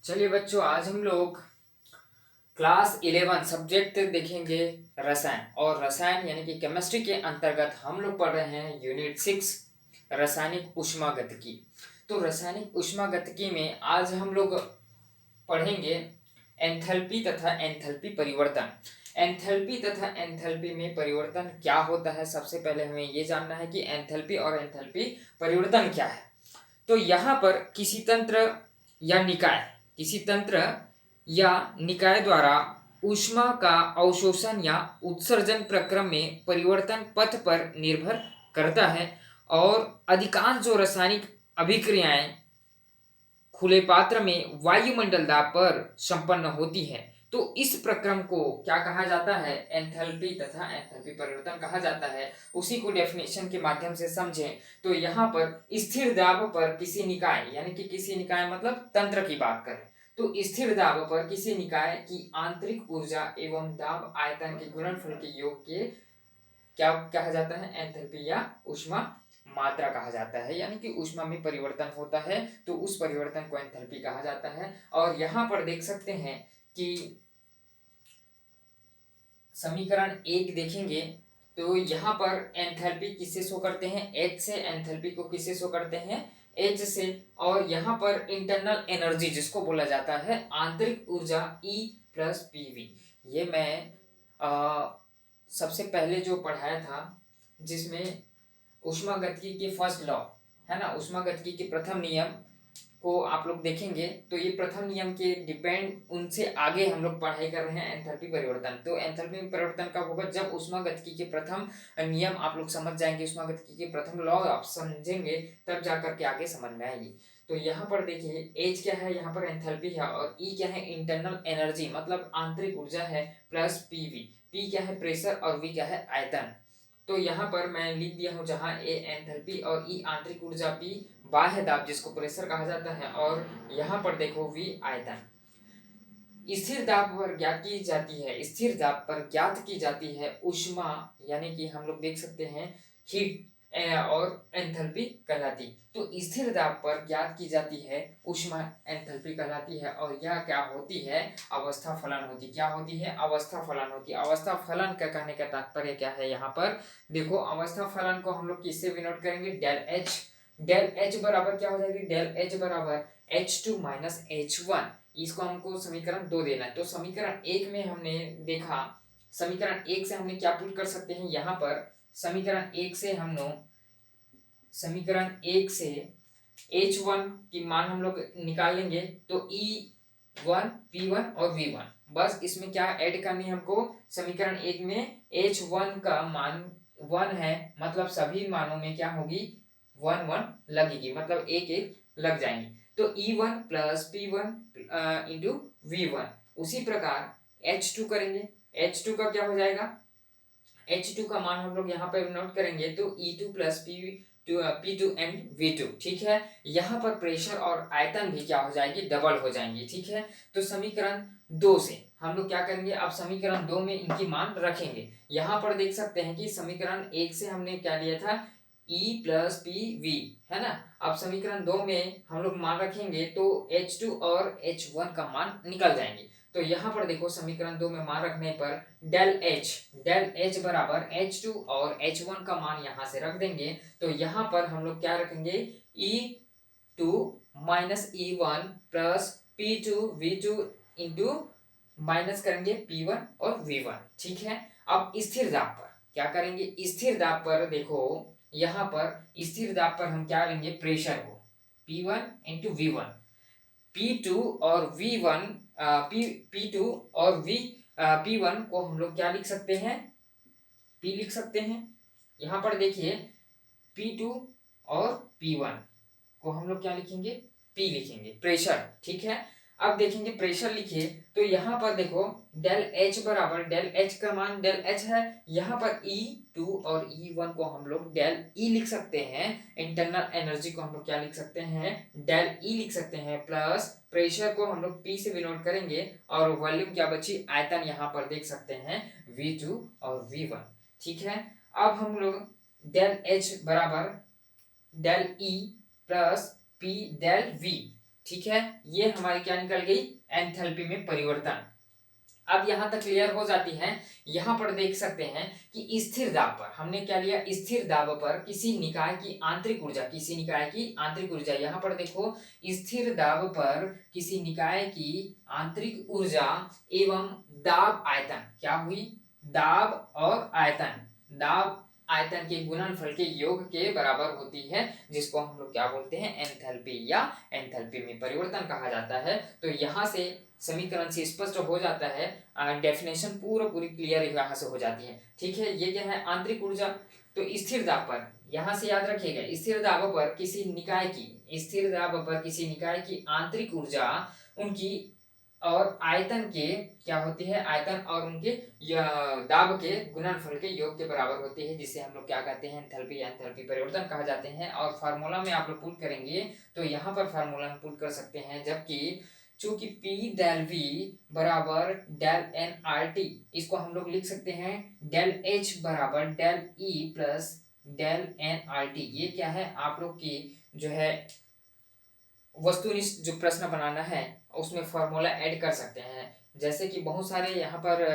चलिए बच्चों, आज हम लोग क्लास 11 सब्जेक्ट देखेंगे रसायन। और रसायन यानी कि केमिस्ट्री के अंतर्गत हम लोग पढ़ रहे हैं यूनिट 6 रासायनिक ऊष्मागतिकी। तो रासायनिक ऊष्मागतिकी में आज हम लोग पढ़ेंगे एंथैल्पी तथा एंथैल्पी परिवर्तन। एंथैल्पी तथा एंथैल्पी में परिवर्तन क्या होता है, सबसे पहले हमें ये जानना है कि एंथैल्पी और एंथैल्पी परिवर्तन क्या है। तो यहाँ पर किसी तंत्र या निकाय द्वारा ऊष्मा का अवशोषण या उत्सर्जन प्रक्रम में परिवर्तन पथ पर निर्भर करता है। और अधिकांश जो रासायनिक अभिक्रियाएं खुले पात्र में वायुमंडल दाब पर संपन्न होती है, तो इस प्रक्रम को क्या कहा जाता है, एंथैल्पी तथा एंथैल्पी परिवर्तन कहा जाता है। उसी को डेफिनेशन के माध्यम से समझें तो यहाँ पर स्थिर दाब पर किसी निकाय यानी कि किसी निकाय मतलब तंत्र की बात करें तो स्थिर दाब पर किसी निकाय की आंतरिक ऊर्जा एवं दाब आयतन के गुणनफल के योग के क्या कहा जाता है, एंथैल्पी या ऊष्मा मात्रा कहा जाता है। यानी कि ऊष्मा में परिवर्तन होता है तो उस परिवर्तन को एंथैल्पी कहा जाता है। और यहाँ पर देख सकते हैं कि समीकरण 1 देखेंगे तो यहाँ पर एंथैल्पी किससे शो करते हैं, एच से। एंथैल्पी को किससे शो करते हैं, एच से। और यहाँ पर इंटरनल एनर्जी जिसको बोला जाता है आंतरिक ऊर्जा E प्लस पीवी। ये मैं सबसे पहले जो पढ़ाया था जिसमें ऊष्मागतिकी के फर्स्ट लॉ है ना, ऊष्मागतिकी के प्रथम नियम को आप लोग देखेंगे तो ये प्रथम नियम के डिपेंड उनसे आगे हम लोग पढ़ाई कर रहे हैं एंथैल्पी परिवर्तन। तो एंथैल्पी परिवर्तन कब होगा, जब ऊष्मागतिकी के प्रथम नियम आप लोग समझ जाएंगे, ऊष्मागतिकी के प्रथम लॉ आप समझेंगे, तब जाकर के आगे समझ में आएगी। तो यहाँ पर देखिए एच क्या है, यहाँ पर एंथैल्पी है, और ई क्या है, इंटरनल एनर्जी मतलब आंतरिक ऊर्जा है, प्लस पीवी। पी क्या है, प्रेशर, और वी क्या है, आयतन। तो यहाँ पर मैं लिख दिया हूँ जहाँ ए एंथैल्पी और ई आंतरिक ऊर्जा, पी बाह्य दाब जिसको प्रेशर कहा जाता है, और यहाँ पर देखो वी आयतन। स्थिर दाब पर ज्ञात की जाती है, स्थिर दाब पर ज्ञात की जाती है ऊष्मा, यानी कि हम लोग देख सकते हैं हीट और एंथैल्पी कहलाती। तो स्थिर दाब पर ज्ञात की जाती है ऊष्मा, एंथैल्पी कहलाती है। और यह क्या होती है, अवस्था फलन होती। क्या होती है, अवस्था फलन होती। अवस्था फलन का कहने का तात्पर्य क्या है, यहाँ पर देखो अवस्था फलन को हम लोग किससे विनोट करेंगे, डेल एच। डेल एच बराबर क्या हो जाएगी, डेल एच बराबर H2 माइनस H1। इसको हमको समीकरण 2 देना है। तो समीकरण 1 में हमने देखा, समीकरण 1 से हमने क्या पुट कर सकते हैं, यहाँ पर समीकरण 1 से हम लोग समीकरण 1 से H1 की मान हम लोग निकाल लेंगे तो E1 P1 और V1, बस इसमें क्या ऐड करनी है हमको, समीकरण 1 में H1 का मान 1 है, मतलब सभी मानों में क्या होगी, 1 1 लगेगी, मतलब एक एक लग जाएंगी। तो E1 plus P1 into V1। उसी प्रकार H2 करेंगे, H2 का क्या हो जाएगा, H2 का मान हम लोग यहाँ पर नोट करेंगे तो E2 plus P2 and V2। ठीक है, यहाँ पर प्रेशर और आयतन भी क्या हो जाएगी, डबल हो जाएंगी। ठीक है, तो समीकरण 2 से हम लोग क्या करेंगे, अब समीकरण 2 में इनकी मान रखेंगे। यहाँ पर देख सकते हैं कि समीकरण 1 से हमने क्या लिया था, E प्लस PV, है ना। अब समीकरण 2 में हम लोग मान रखेंगे तो H2 और H1 का मान निकल जाएंगे। तो यहाँ पर देखो समीकरण 2 में मान रखने पर डेल एच बराबर H2 और H1 का मान यहाँ से रख देंगे। तो यहाँ पर हम लोग क्या रखेंगे, E2 minus E1 plus P2 V2 into minus करेंगे P1 और V1। ठीक है, अब स्थिर दाब पर क्या करेंगे, स्थिर दाब पर देखो यहाँ पर स्थिर दाब पर हम क्या लेंगे, प्रेशर को P1 इंटू V1, P2 और V1 P2 और P1 को हम लोग क्या लिख सकते हैं, P लिख सकते हैं। यहाँ पर देखिए P2 और P1 को हम लोग क्या लिखेंगे, P लिखेंगे, प्रेशर। ठीक है, अब देखेंगे प्रेशर लिखिए तो यहाँ पर देखो डेल H बराबर, डेल H का मान डेल H है, यहाँ पर E2 और E1 को हम लोग डेल E लिख सकते हैं। इंटरनल एनर्जी को हम लोग क्या लिख सकते हैं, डेल E लिख सकते हैं, प्लस प्रेशर को हम लोग P से विनोट करेंगे, और वॉल्यूम क्या बची, आयतन यहाँ पर देख सकते हैं V2 और V1। ठीक है, अब हम लोग डेल H बराबर del E plus P del V। ठीक है, ये हमारी क्या निकल गई, एंथैल्पी में परिवर्तन। अब यहाँ तक क्लियर हो जाती है। यहाँ पर देख सकते हैं कि स्थिर दाब पर हमने क्या लिया, स्थिर दाब पर किसी निकाय की आंतरिक ऊर्जा, किसी निकाय की आंतरिक ऊर्जा, यहाँ पर देखो स्थिर दाब पर किसी निकाय की आंतरिक ऊर्जा एवं दाब आयतन, क्या हुई, दाब और आयतन, दाब आयतन के गुणनफल के योग के बराबर होती है, जिसको हम लोग क्या बोलते हैं, एंथैल्पी या एंथैल्पी में परिवर्तन कहा जाता है। तो यहाँ से समीकरण से स्पष्ट हो जाता है, डेफिनेशन पूरी क्लियर यहाँ से हो जाती है। ठीक है, ये क्या है, आंतरिक ऊर्जा। तो स्थिर दाब पर, यहाँ से याद रखिएगा, स्थिर दाब पर किसी निकाय की, स्थिर दाब पर किसी निकाय की आंतरिक ऊर्जा उनकी और आयतन के क्या होती है, आयतन और उनके दाब के गुणनफल के योग के बराबर होती है, जिसे हम लोग क्या कहते हैं, एंथैल्पी या एंथैल्पी परिवर्तन कहा जाते हैं। और फार्मूला में आप लोग पुट करेंगे तो यहाँ पर फार्मूला में पुट कर सकते हैं, जबकि चूंकि P डेल V बराबर डेल एन आर टी, इसको हम लोग लिख सकते हैं डेल H बराबर del E plus del n R T. ये क्या है, आप लोग की जो है वस्तुनिष्ठ जो प्रश्न बनाना है उसमें फॉर्मूला ऐड कर सकते हैं। जैसे कि बहुत सारे यहाँ पर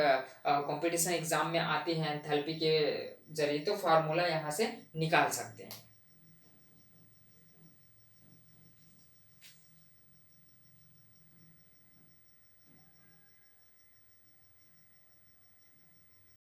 कंपटीशन एग्जाम में आते हैं एंथैल्पी के जरिए, तो फार्मूला यहाँ से निकाल सकते हैं।